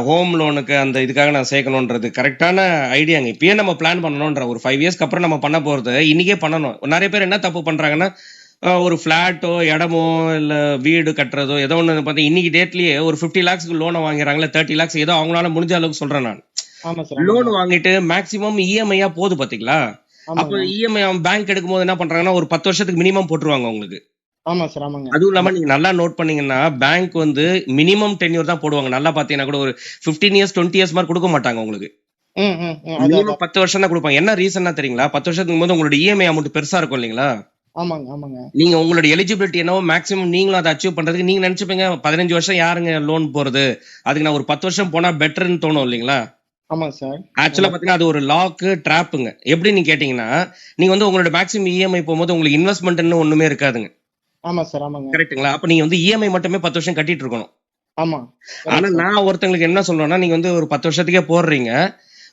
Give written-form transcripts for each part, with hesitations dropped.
Home லோனுக்கு அந்த இதுக்காக நான் சேர்க்கணுன்றது கரெக்டான ஐடியாங்க. இப்பயே நம்ம பிளான் பண்ணணுன்ற ஒரு 5 இயர்ஸ்க்கு அப்புறம் நம்ம பண்ண போறது இன்னைக்கே பண்ணணும். நிறைய பேர் என்ன தப்பு பண்றாங்கன்னா, ஒரு ஃபிளாட்டோ, இடமோ, இல்ல வீடு கட்டுறதோ ஏதோ ஒண்ணு பார்த்தா இன்னைக்கு டேட்லயே ஒரு 50 லேக்ஸ்க்கு லோனை வாங்குறாங்களே, 30 லேக்ஸ் ஏதோ அவங்களால முடிஞ்ச அளவுக்கு சொல்றேன் நான். ஆமா சார். லோன் வாங்கிட்டு மேக்ஸிமம் இஎம்ஐயா போகுது பாத்தீங்களா? அப்ப ஆமாங்க. இஎம்ஐ பேங்க் எடுக்கும்போது என்ன பண்றாங்கன்னா, ஒரு 10 வருஷத்துக்கு மினிமம் போட்டுருவாங்க உங்களுக்கு. ஆமா சார். ஆமாங்க. அதுவும் இல்லாம நீங்க நல்லா நோட் பண்ணீங்கன்னா, பேங்க் வந்து மினிமம் டென்யூர் தான் போடுவாங்க. நல்லா பாத்தீங்கன்னா கூட ஒரு 15 இயர்ஸ், 20 இயர்ஸ் மாதிரி கொடுக்க மாட்டாங்க உங்களுக்கு. ம், ம், ம். அதான், மினிமம் அதான். 10 வருஷம் தான் கொடுப்பாங்க. என்ன ரீசன்னா தெரியுங்களா? 10 வருஷத்துக்கு போது உங்களோட இஎம்ஐ அமௌண்ட் பெருசா இருக்கும் இல்லைங்களா? ஆமாங்க, ஆமாங்க. நீங்க உங்களோட எலிஜிபிலிட்டி என்னவோ மேக்ஸிமம் நீங்களும் அதை அச்சீவ் பண்றதுக்கு நீங்க நினைச்சுப்பீங்க 15 வருஷம் யாருங்க லோன் போறது, அதுக்கு நான் ஒரு 10 வருஷம் போனா பெட்டர்னு தோணும் இல்லைங்களா? ஆமாங்க சார். ஆக்சுவலா பாத்தீங்கன்னா அது ஒரு லாக்கு டிராப்புங்க. எப்படின்னு கேட்டீங்கன்னா, நீங்க வந்து உங்களோட மேக்ஸிமம் இஎம்ஐ போகும்போது உங்களுக்கு இன்வெஸ்ட்மெண்ட்னு ஒண்ணுமே இருக்காதுங்க. ஆமா சார். ஆமாங்க. கரெக்ட்டுங்களா? அப்ப நீங்க வந்து இஎம்ஐ மட்டுமே 10 வருஷம் கட்டிட்டு இருக்கணும். ஆமா. ஆனா கரெக்ட் சார். நான் ஒருத்தங்களுக்கு என்ன சொல்றேன்னா, நீங்க வந்து ஒரு 10 வருஷத்துக்கே போடுறீங்க.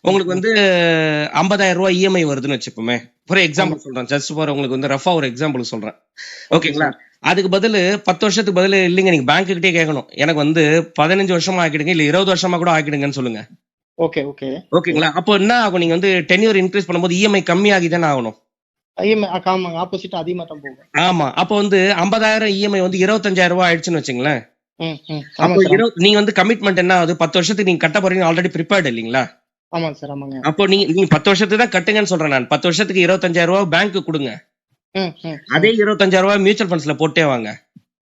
உங்களுக்கு வந்து ரூ. 50,000 இஎம்ஐ வருதுன்னு வச்சுப்போமே. ஃபார் ஆமா. எக்ஸாம்பிள் சொல்றேன். ஜஸ்ட் ஃபார் உங்களுக்கு வந்து ரஃபா ஒரு எக்ஸாம்பிள் சொல்றேன். ஓகே ஓகேங்களா? சார். அதுக்கு பதிலு 10 வருஷத்துக்கு பதிலு இல்லைங்க நீங்க பேங்க்குகிட்டயே கேட்கணும். எனக்கு வந்து 15 வருஷமா ஆக்கிடுங்க, இல்ல 20 வருஷமா கூட ஆக்கிடுங்கன்னு சொல்லுங்க. Okay, okay. ஓகேங்களா? அப்போ என்ன ஆகும்? நீங்க வந்து டென்யூர் இன்கிரீஸ் பண்ணும்போது இஎம்ஐ கம்மியாகி தானே ஆகணும். ஐஎம்ஐ ஆமாங்க. ஆப்போசிட் அதிகமா தான் போகும். ஆமா. அப்போ வந்து 50,000 இஎம்ஐ வந்து ரூ. 25,000 ஆயிடுச்சுன்னு வச்சுங்களேன். ம், ம். அப்போ ஆமாங்க சார். நீங்க வந்து கமிட்மெண்ட் என்ன ஆகுது? 10 வருஷத்துக்கு நீங்க கட்ட போறீங்க ஆல்ரெடி ப்ரிப்பேர்ட் இல்லீங்களா? ஆமாங்க சார். ஆமாங்க. அப்போ நீங்க 10 வருஷத்துக்கு தான் கட்டுங்கன்னு சொல்றேன் நான். 10 வருஷத்துக்கு ரூ. 25,000 பேங்க்கு குடுங்க. ம், ம், அதே ம். ரூ. 25,000 மியூச்சுவல் ஃபண்ட்ஸ்ல போட்டே வாங்க.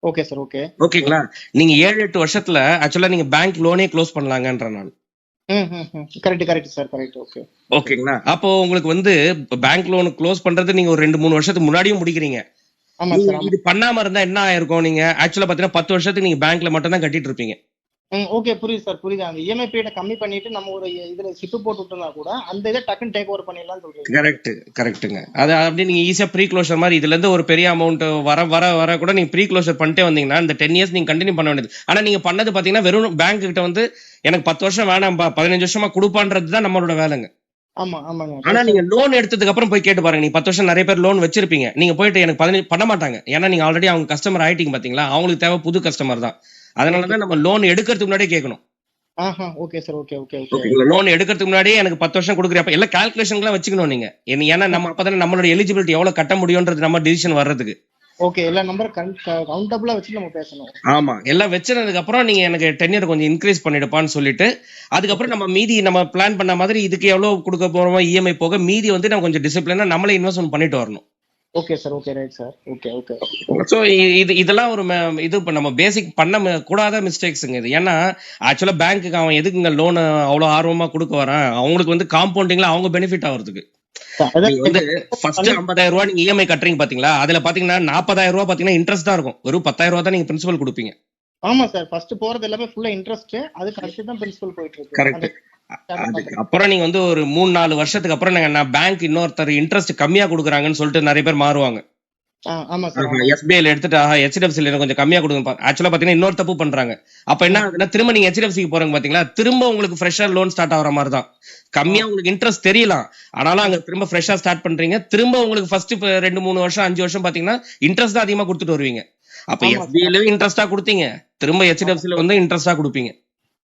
Okay sir. Okay, okay. ஓகேங்களா? நீங்க 7, 8 வருஷத்துல ஆக்சுவலா நீங்க பேங்க் லோனே க்ளோஸ் பண்ணலாங்கன்றேன் நான். ம், ம், ம். Correct, correct sir. Correct. Okay, okay. ஓகேங்களா? அப்போ உங்களுக்கு வந்து பேங்க் லோன் க்ளோஸ் பண்றது நீங்க ஒரு 2, 3 வருஷத்துக்கு முன்னாடியும் முடிக்கிறீங்க. ஆமா நீங்க சார். ஆமா. இது பண்ணாம இருந்தா என்ன ஆயிருக்கும்? நீங்க ஆக்சுவலா பாத்தீங்கன்னா 10 வருஷத்துக்கு நீங்க பேங்க்ல மட்டும் தான் கட்டிட்டு இருப்பீங்க. ம். ஓகே. புரியுது சார். புரியுது. அந்த இஎம்ஐ பீரியட கம்மி பண்ணிட்டு நம்ம ஒரு இதுல சிப் போட்டு விட்டோம்னா கூட, அந்த இத டக்குன்னு டேக் ஓவர் பண்ணிடலாம்னு சொல்றீங்க. கரெக்ட்டுங்க. அது அப்படியே நீங்க ஈஸியா ப்ரீ க்ளோஷர் மாரி இதுல இருந்து ஒரு பெரிய அமௌண்ட் வர கூட நீங்க ப்ரீ க்ளோஷர் பண்ணிட்டே வந்தீங்கன்னா, இந்த 10 இயர்ஸ் நீங்க கன்டின்யூ பண்ண வேண்டியது. ஆனா நீங்க பண்ணது பாத்தீங்கன்னா, வெறும் பேங்க் கிட்ட வந்து எனக்கு 10 வருஷம் வேணாம்பா, 15 வருஷமா குடுப்பான்றது தான் நம்மளோட வேலைங்க. ஆமா, ஆமாங்க. ஆனா ஃபர்ஸ்ட் நீங்க லோன் எடுத்ததுக்கு அப்புறம் போய் கேட்டு பாருங்க. நீங்க 10 வருஷம் நிறைய பேர் லோன் வச்சிருப்பீங்க. நீங்க போயிட்டு எனக்கு 15 பண்ண மாட்டாங்க. ஏன்னா நீங்க ஆல்ரெடி அவங்க கஸ்டமர் ஆயிட்டீங்க பாத்தீங்களா? அவங்களுக்கு தேவை புது கஸ்டமர் தான். அதனால ஓகே. தான் நம்ம லோன் எடுக்கிறதுக்கு முன்னாடியே கேட்கணும். ஆஹா. Okay sir. Okay, okay, okay. ஓகேங்களா? லோன் எடுக்கிறதுக்கு முன்னாடியே எனக்கு 10 வருஷம் குடுக்குறப்ப எல்லாம் கால்குலேஷன்லாம் வச்சுக்கணும் நீங்க. ஏன்னா ம். நம்ம அப்பதானே நம்மளோட எலிஜிபிலிட்டி எவ்வளவு கட்ட முடியும்ன்றது நம்ம டிசிஷன் வர்றதுக்கு. ஓகே. எல்லா நம்பரும் கவுண்டபிளா வச்சு நம்ம பேசணும். ஆமா. எல்லாம் வச்சதுக்கு அப்புறம் நீங்க எனக்கு டென்யூர் கொஞ்சம் இன்கிரீஸ் பண்ணிடுப்பான்னு சொல்லிட்டு, ஓகே. அதுக்கப்புறம் நம்ம மீதி நம்ம பிளான் பண்ண மாதிரி இதுக்கு எவ்வளவு குடுக்க போறோமோ இஎம்ஐ போக மீதி வந்து நம்ம கொஞ்சம் டிசிப்ளினா நம்மளே இன்வெஸ்ட்மென்ட் பண்ணிட்டு வரணும். Okay sir. Okay. Right sir. Okay, okay. So இதெல்லாம் ஒரு இது இப்ப நம்ம பேசிக் பண்ண கூடாத மிஸ்டேக்ஸ்ங்க இது. ஏன்னா ஆக்சுவலா பேங்க்குக்கு அவன் எதுக்குங்க லோன் அவ்வளவு ஆர்வமா குடுக்க வரான்? அவங்களுக்கு வந்து காம்பவுண்டிங்ல அவங்க பெனிஃபிட் ஆவறதுக்கு. அதான் நீங்க வந்து இப்ப ஃபர்ஸ்ட் ரூ. 50,000 நீங்க இஎம்ஐ கட்டுறீங்க பாத்தீங்களா? அதுல பாத்தீங்கன்னா ரூ. 40,000 பாத்தீங்கன்னா இன்ட்ரெஸ்ட் தான் இருக்கும். வெறும் ரூ. 10,000 தான் நீங்க பிரின்சிபல் குடுப்பீங்க. ஆமா சார். ஃபர்ஸ்ட் போறது எல்லாமே ஃபுல்லா இன்ட்ரெஸ்ட். அதுக்கு அடுத்து தான் பிரின்சிபல் போயிட்டு இருக்கு. கரெக்ட். அந்த ஸ்டார்ட் அதுக்கு பாக்குறேன். அப்புறம் நீங்க வந்து ஒரு 3, 4 வருஷத்துக்கு அப்புறம் நான் பேங்க் இன்னொருத்தர் இன்ட்ரெஸ்ட் கம்மியா குடுக்குறாங்கன்னு சொல்லிட்டு நிறைய பேர் மாறுவாங்க. ஆமா சார். ஆமா. எஸ்பிஐல எடுத்துட்டு HDFC ல கொஞ்சம் கம்மியா கொடுங்க. ஆக்சுவலா பாத்தீங்கன்னா இன்னொரு தப்பு பண்றாங்க. அப்ப என்ன ம். ஆகுதுன்னா திரும்ப நீங்க HDFCக்கு போறீங்க பாத்தீங்களா? திரும்ப உங்களுக்கு ஃப்ரெஷ்ஷா லோன் ஸ்டார்ட் ஆகுற மாதிரி தான். ஆ. கம்மியா உங்களுக்கு இன்ட்ரெஸ்ட் தெரியலாம். ஆனாலும் அங்க திரும்ப ஃப்ரெஷ்ஷா ஸ்டார்ட் பண்றீங்க. திரும்ப உங்களுக்கு ஃபர்ஸ்ட் 2, 3 வருஷம் 5 வருஷம் பாத்தீங்கன்னா இன்ட்ரெஸ்ட் தான் அதிகமா கொடுத்துட்டு வருவீங்க. அப்ப ஆமா சார். SBIல இன்ட்ரெஸ்டா கொடுத்தீங்க. திரும்ப ஆமா. HDFCல வந்து இன்ட்ரெஸ்டா கொடுப்பீங்க.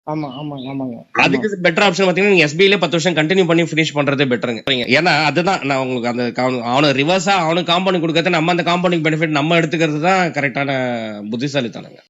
ஆமா, ஆமாங்க. ஆமாங்க. ஆமா. அதுக்கு பெட்டர் ஆப்ஷன் பாத்தீங்கன்னா நீங்க SBIல 10 வருஷம் கண்டினியூ பண்ணி ஃபினிஷ் பண்றதே பெட்டருங்க. ஏன்னா அதுதான் நான் உங்களுக்கு அந்த அவனுக்கு ரிவர்ஸா அவனுக்கு காம்பவுண்டிங் கொடுக்கறது நம்ம அந்த காம்பவுண்டிங் பெனிஃபிட் நம்ம எடுத்துக்கிறது தான் கரெக்டான புத்திசாலித்தனங்க.